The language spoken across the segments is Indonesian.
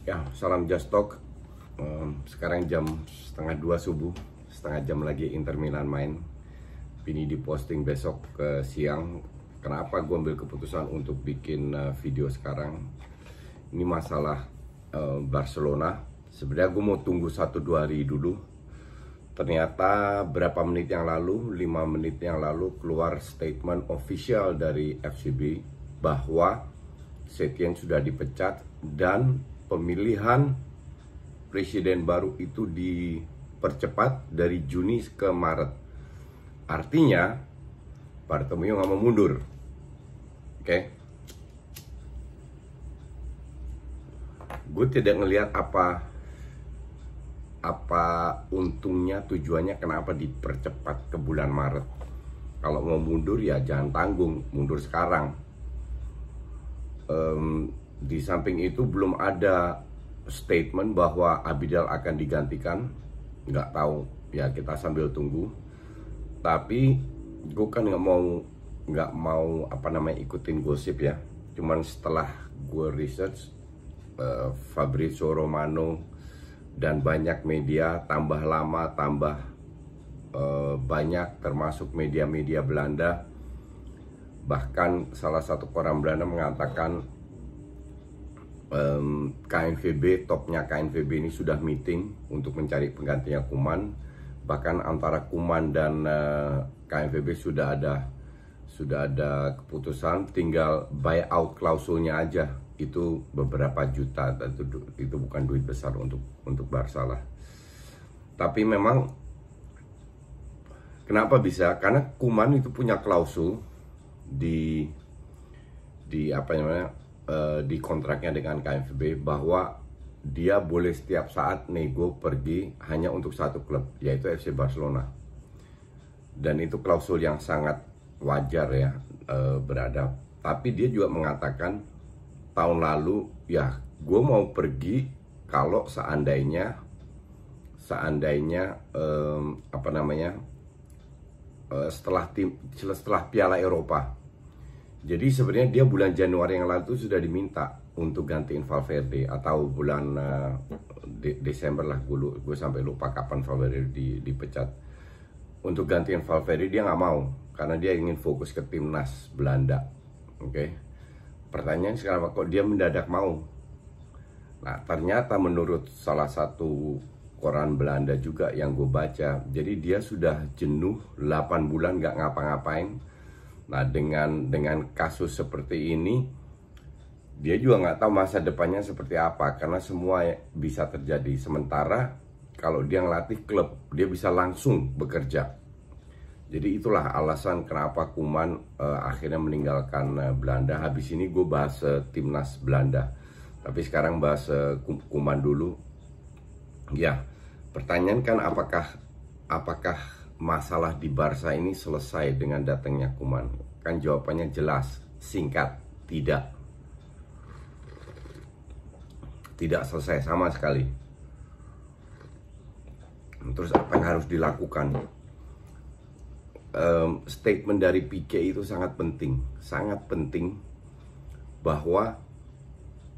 Ya, salam Just Talk. Sekarang jam setengah 2 subuh, setengah jam lagi Inter Milan main. Ini diposting besok ke siang. Kenapa gue ambil keputusan untuk bikin video sekarang? Ini masalah Barcelona. Sebenarnya gue mau tunggu 1-2 hari dulu. Ternyata berapa menit yang lalu, 5 menit yang lalu keluar statement official dari FCB bahwa Setien sudah dipecat dan pemilihan presiden baru itu dipercepat dari Juni ke Maret. Artinya Bartomeu nggak mau mundur. Oke. Gue tidak ngelihat apa untungnya, tujuannya kenapa dipercepat ke bulan Maret. Kalau mau mundur ya jangan tanggung, mundur sekarang. Di samping itu belum ada statement bahwa Abidal akan digantikan. Nggak tahu, ya kita sambil tunggu. Tapi gue kan nggak mau ikutin gosip ya. Cuman setelah gue research, Fabrizio Romano dan banyak media, tambah lama tambah banyak, termasuk media-media Belanda. Bahkan salah satu koran Belanda mengatakan KNVB, topnya KNVB ini sudah meeting untuk mencari penggantinya Koeman. Bahkan antara Koeman dan KNVB sudah ada keputusan, tinggal buyout klausulnya aja. Itu beberapa juta, itu bukan duit besar untuk Barca lah. Tapi memang kenapa bisa? Karena Koeman itu punya klausul di kontraknya dengan KNVB bahwa dia boleh setiap saat nego pergi hanya untuk satu klub, yaitu FC Barcelona. Dan itu klausul yang sangat wajar ya, beradab. Tapi dia juga mengatakan tahun lalu, ya gue mau pergi kalau seandainya setelah Piala Eropa. Jadi sebenarnya dia bulan Januari yang lalu sudah diminta untuk gantiin Valverde, atau bulan Desember lah, gue sampai lupa kapan Valverde dipecat. Untuk gantiin Valverde dia nggak mau karena dia ingin fokus ke timnas Belanda. Oke. Pertanyaan sekarang, kok dia mendadak mau? Nah, ternyata menurut salah satu koran Belanda juga yang gue baca, jadi dia sudah jenuh 8 bulan gak ngapa-ngapain. Nah, dengan kasus seperti ini, dia juga nggak tahu masa depannya seperti apa, karena semua bisa terjadi. Sementara kalau dia ngelatih klub, dia bisa langsung bekerja. Jadi itulah alasan kenapa Koeman akhirnya meninggalkan Belanda. Habis ini gue bahas timnas Belanda, tapi sekarang bahas Koeman dulu. Ya, pertanyaan kan apakah masalah di Barca ini selesai dengan datangnya Koeman? Kan jawabannya jelas, singkat, tidak selesai sama sekali. Terus apa yang harus dilakukan? Statement dari Piqué itu sangat penting bahwa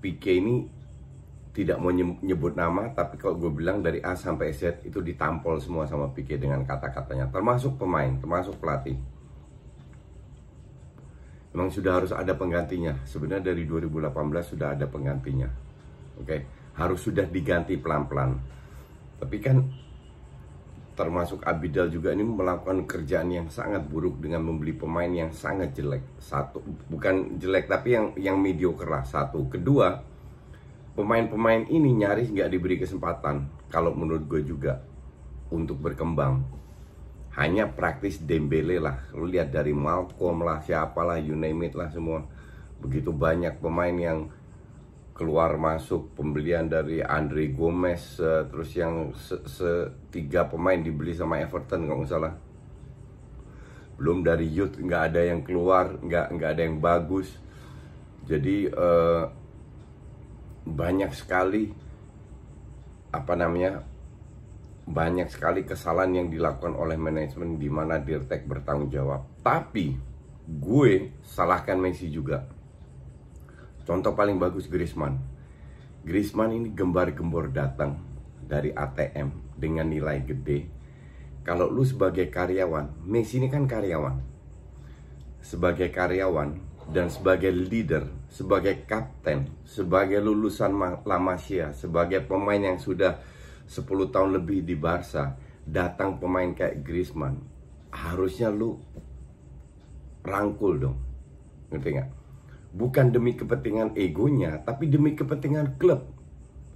Piqué ini tidak mau nyebut nama, tapi kalau gue bilang dari A sampai Z itu ditampol semua sama Piqué dengan kata-katanya, termasuk pemain, termasuk pelatih. Memang sudah harus ada penggantinya. Sebenarnya dari 2018 sudah ada penggantinya. Oke, harus sudah diganti pelan-pelan. Tapi kan termasuk Abidal juga ini melakukan kerjaan yang sangat buruk dengan membeli pemain yang sangat jelek. Satu, bukan jelek tapi yang mediocre lah. Satu, kedua, pemain-pemain ini nyaris nggak diberi kesempatan, kalau menurut gue juga, untuk berkembang. Hanya praktis Dembele lah, lu lihat dari Malcolm lah, siapalah, you name it lah semua. Begitu banyak pemain yang keluar masuk, pembelian dari Andre Gomez, terus yang tiga pemain dibeli sama Everton kalau nggak salah. Belum dari youth nggak ada yang keluar, nggak ada yang bagus. Jadi banyak sekali banyak sekali kesalahan yang dilakukan oleh manajemen, di mana Dirtek bertanggung jawab. Tapi gue salahkan Messi juga. Contoh paling bagus Griezmann. Griezmann ini gembar-gembor datang dari ATM dengan nilai gede. Kalau lu sebagai karyawan, Messi ini kan karyawan. Sebagai karyawan dan sebagai leader, sebagai kapten, sebagai lulusan La Masia, sebagai pemain yang sudah 10 tahun lebih di Barca, datang pemain kayak Griezmann, harusnya lu rangkul dong. Ngerti nggak? Bukan demi kepentingan egonya, tapi demi kepentingan klub.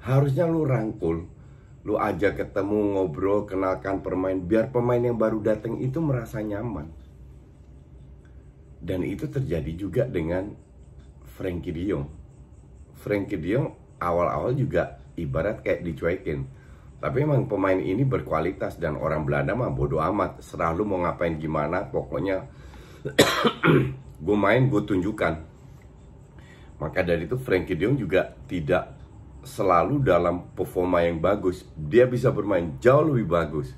Harusnya lu rangkul, lu ajak ketemu, ngobrol, kenalkan pemain, biar pemain yang baru datang itu merasa nyaman. Dan itu terjadi juga dengan Frenkie de Jong. Frenkie de Jong awal-awal juga ibarat kayak dicuekin. Tapi emang pemain ini berkualitas, dan orang Belanda mah bodo amat. Serah lu mau ngapain gimana, pokoknya gue main, gue tunjukkan. Maka dari itu Frenkie de Jong juga tidak selalu dalam performa yang bagus. Dia bisa bermain jauh lebih bagus.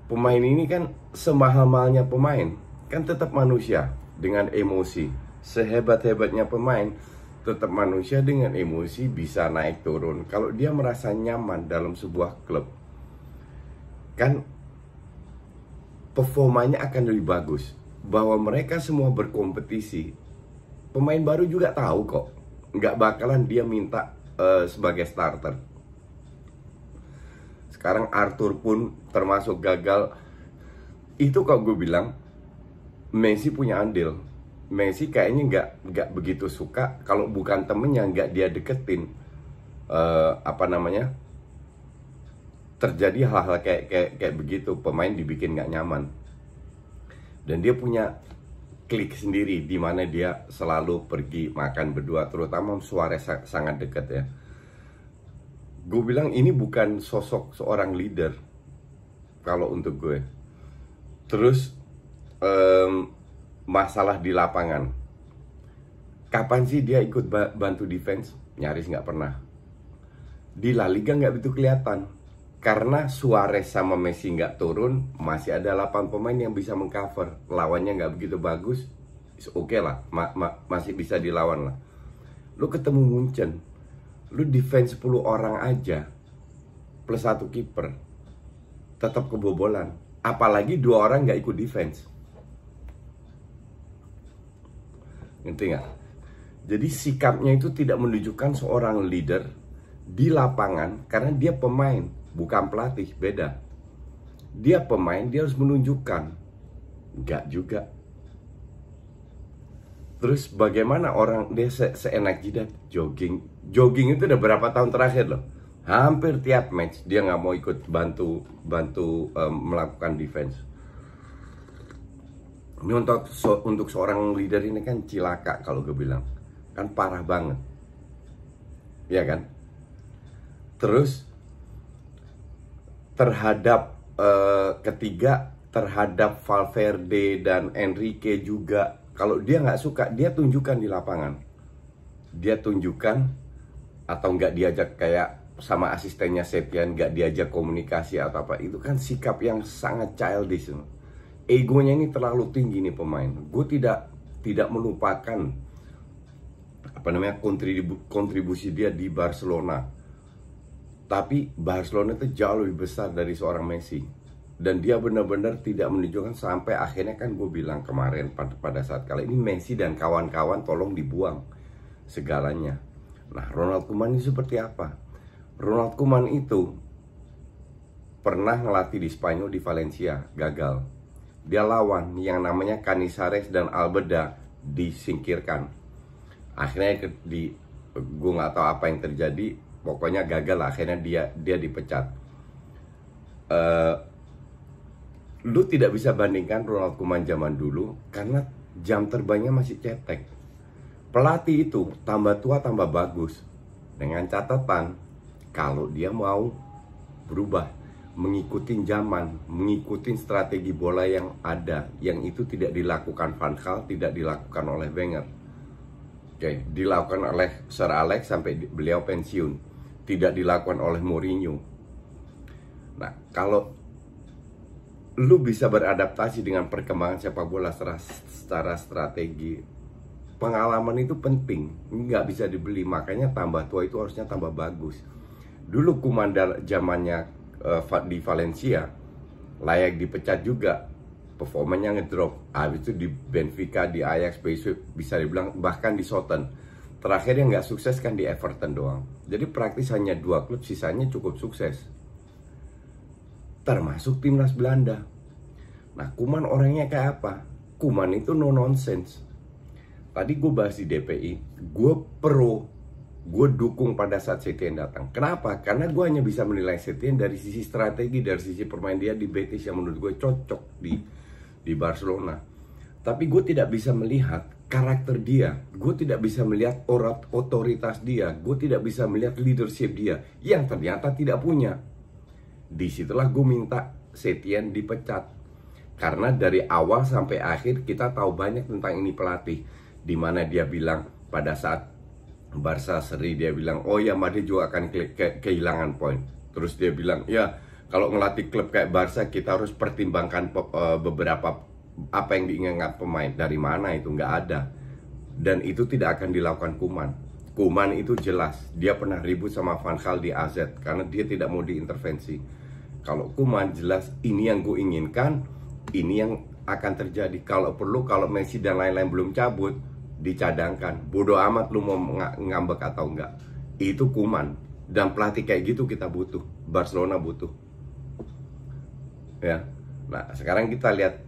Pemain ini kan semahal-mahalnya pemain, kan tetap manusia dengan emosi. Sehebat-hebatnya pemain, tetap manusia dengan emosi, bisa naik turun. Kalau dia merasa nyaman dalam sebuah klub, kan performanya akan lebih bagus. Bahwa mereka semua berkompetisi, pemain baru juga tahu kok, nggak bakalan dia minta sebagai starter. Sekarang Arthur pun termasuk gagal. Itu kok gue bilang Messi punya andil. Messi kayaknya nggak begitu suka kalau bukan temennya, nggak dia deketin. Terjadi hal-hal kayak begitu, pemain dibikin nggak nyaman. Dan dia punya klik sendiri di mana dia selalu pergi makan berdua, terutama Suarez sangat dekat ya. Gue bilang ini bukan sosok seorang leader kalau untuk gue. Terus masalah di lapangan, kapan sih dia ikut bantu defense? Nyaris nggak pernah. Di La Liga nggak begitu kelihatan, karena Suarez sama Messi nggak turun, masih ada 8 pemain yang bisa mengcover. Lawannya nggak begitu bagus, oke lah, masih bisa dilawan lah. Lu ketemu Munchen, lu defense 10 orang aja plus 1 kiper, tetap kebobolan. Apalagi 2 orang nggak ikut defense. Ngerti nggak? Jadi sikapnya itu tidak menunjukkan seorang leader di lapangan, karena dia pemain, bukan pelatih, beda. Dia pemain, dia harus menunjukkan. Nggak juga. Terus bagaimana orang dia seenak jidat jogging. Jogging itu udah berapa tahun terakhir loh. Hampir tiap match dia nggak mau ikut bantu melakukan defense. Ini untuk seorang leader ini kan cilaka kalau gue bilang. Kan parah banget. Iya kan? Terus terhadap ketiga, terhadap Valverde dan Enrique juga, kalau dia nggak suka, dia tunjukkan di lapangan. Dia tunjukkan, atau nggak diajak kayak sama asistennya Setien, nggak diajak komunikasi atau apa. Itu kan sikap yang sangat childish. Egonya ini terlalu tinggi nih pemain. Gue tidak melupakan kontribusi dia di Barcelona. Tapi Barcelona itu jauh lebih besar dari seorang Messi. Dan dia benar-benar tidak menunjukkan, sampai akhirnya kan gue bilang kemarin pada saat kali ini, Messi dan kawan-kawan tolong dibuang segalanya. Nah, Ronald Koeman ini seperti apa? Ronald Koeman itu pernah ngelatih di Spanyol, di Valencia, gagal. Dia lawan yang namanya Canizares dan Albeda, disingkirkan. Akhirnya gue nggak tahu apa yang terjadi, pokoknya gagal. Akhirnya dia dipecat. Lu tidak bisa bandingkan Ronald Koeman zaman dulu, karena jam terbangnya masih cetek. Pelatih itu tambah tua tambah bagus, dengan catatan kalau dia mau berubah, mengikuti zaman, mengikuti strategi bola yang ada, yang itu tidak dilakukan Van Gaal, tidak dilakukan oleh Wenger. Oke, dilakukan oleh Sir Alex sampai beliau pensiun, tidak dilakukan oleh Mourinho. Nah, kalau lu bisa beradaptasi dengan perkembangan sepak bola secara strategi, pengalaman itu penting, nggak bisa dibeli. Makanya tambah tua itu harusnya tambah bagus. Dulu Koeman zamannya di Valencia layak dipecat juga, performanya ngedrop. Habis itu di Benfica, di Ajax, PSV, bisa dibilang bahkan di Southampton. Terakhir yang nggak sukses kan di Everton doang. Jadi praktis hanya 2 klub, sisanya cukup sukses, termasuk timnas Belanda. Nah, Koeman orangnya kayak apa? Koeman itu no nonsense. Tadi gue bahas di DPI, gue dukung pada saat Setien datang. Kenapa? Karena gue hanya bisa menilai Setien dari sisi strategi, dari sisi permain dia di Betis yang menurut gue cocok di Barcelona. Tapi gue tidak bisa melihat karakter dia, gue tidak bisa melihat otoritas dia, gue tidak bisa melihat leadership dia yang ternyata tidak punya. Disitulah gue minta Setien dipecat, karena dari awal sampai akhir kita tahu banyak tentang ini pelatih, dimana dia bilang pada saat Barca seri dia bilang, oh ya Madrid juga akan kehilangan poin. Terus dia bilang, ya kalau ngelatih klub kayak Barca kita harus pertimbangkan beberapa apa yang diinginkan pemain. Dari mana itu? Nggak ada. Dan itu tidak akan dilakukan Koeman. Koeman itu jelas dia pernah ribut sama Van Gaal di AZ karena dia tidak mau diintervensi. Kalau Koeman jelas ini yang gue inginkan, ini yang akan terjadi. Kalau perlu, kalau Messi dan lain-lain belum cabut, dicadangkan. Bodoh amat lu mau ngambek atau enggak. Itu Koeman. Dan pelatih kayak gitu kita butuh. Barcelona butuh. Ya. Nah, sekarang kita lihat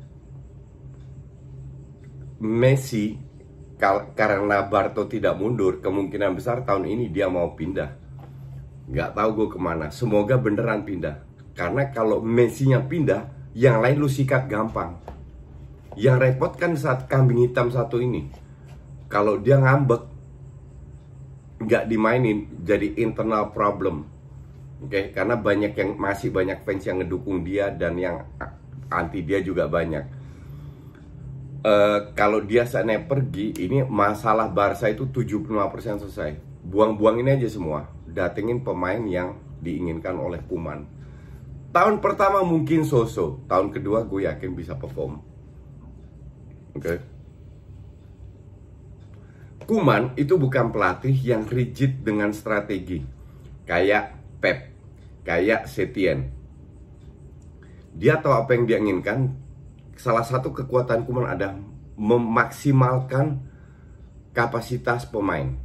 Messi, karena Barto tidak mundur, kemungkinan besar tahun ini dia mau pindah. Nggak tahu gue kemana. Semoga beneran pindah. Karena kalau Messi-nya pindah, yang lain lu sikat gampang. Yang repot kan saat kambing hitam satu ini, kalau dia ngambek, nggak dimainin, jadi internal problem. Oke, karena masih banyak fans yang ngedukung dia dan yang anti dia juga banyak. Kalau dia saatnya pergi, ini masalah Barca itu 75% selesai. Buang-buang ini aja semua. Datengin pemain yang diinginkan oleh Koeman. Tahun pertama mungkin so-so, tahun kedua gue yakin bisa perform. Oke. Koeman itu bukan pelatih yang rigid dengan strategi kayak Pep, kayak Setien. Dia tahu apa yang dia inginkan. Salah satu kekuatan Koeman ada memaksimalkan kapasitas pemain.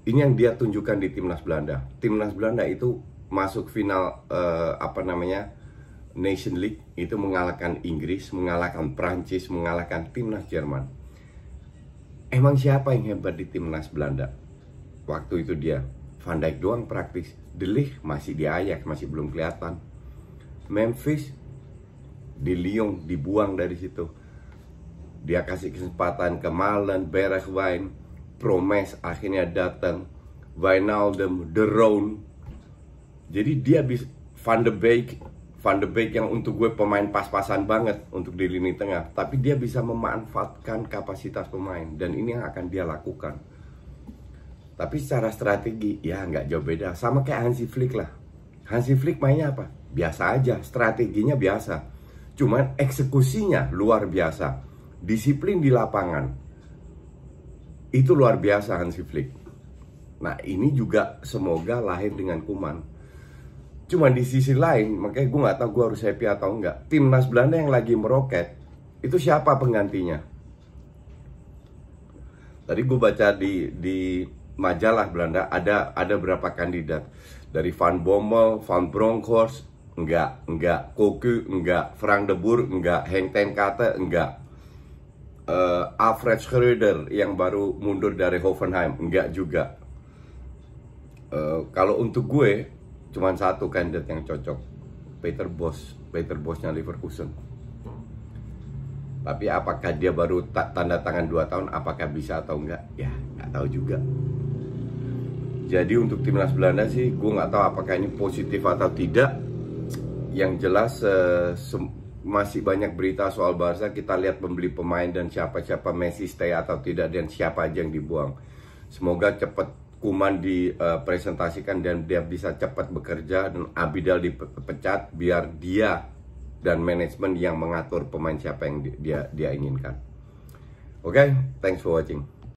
Ini yang dia tunjukkan di timnas Belanda. Timnas Belanda itu masuk final Nation League, itu mengalahkan Inggris, mengalahkan Prancis, mengalahkan timnas Jerman. Emang siapa yang hebat di timnas Belanda? Waktu itu dia Van Dijk doang praktis. De Ligt masih di Ajax, masih belum kelihatan. Memphis di Lyon dibuang dari situ. Dia kasih kesempatan ke Malen, Bergwijn, Promes akhirnya datang, Wijnaldum, De Roon. Jadi dia bisa Van de Beek yang untuk gue pemain pas-pasan banget untuk di lini tengah, tapi dia bisa memanfaatkan kapasitas pemain dan ini yang akan dia lakukan. Tapi secara strategi ya nggak jauh beda, sama kayak Hansi Flick lah. Hansi Flick mainnya apa? Biasa aja, strateginya biasa. Cuman eksekusinya luar biasa. Disiplin di lapangan itu luar biasa Hansi Flick. Nah ini juga semoga lahir dengan Koeman. Cuman di sisi lain, makanya gue nggak tahu gue harus happy atau enggak. Timnas Belanda yang lagi meroket, itu siapa penggantinya? Tadi gue baca di majalah Belanda ada berapa kandidat. Dari Van Bommel, Van Bronckhorst, enggak, Cocu, enggak, Frank de Boer, enggak, Henk ten Kate, enggak, Alfred Schreuder yang baru mundur dari Hoffenheim, enggak juga. Kalau untuk gue cuman satu kandidat yang cocok, Peter Bosznya Leverkusen. Tapi apakah dia baru tanda tangan 2 tahun, apakah bisa atau enggak? Ya nggak tahu juga. Jadi untuk timnas Belanda sih gue nggak tahu apakah ini positif atau tidak. Yang jelas masih banyak berita soal Barca. Kita lihat membeli pemain dan siapa-siapa Messi stay atau tidak dan siapa aja yang dibuang. Semoga cepat Koeman dipresentasikan dan dia bisa cepat bekerja dan Abidal dipecat biar dia dan manajemen yang mengatur pemain siapa yang dia inginkan. Oke, thanks for watching.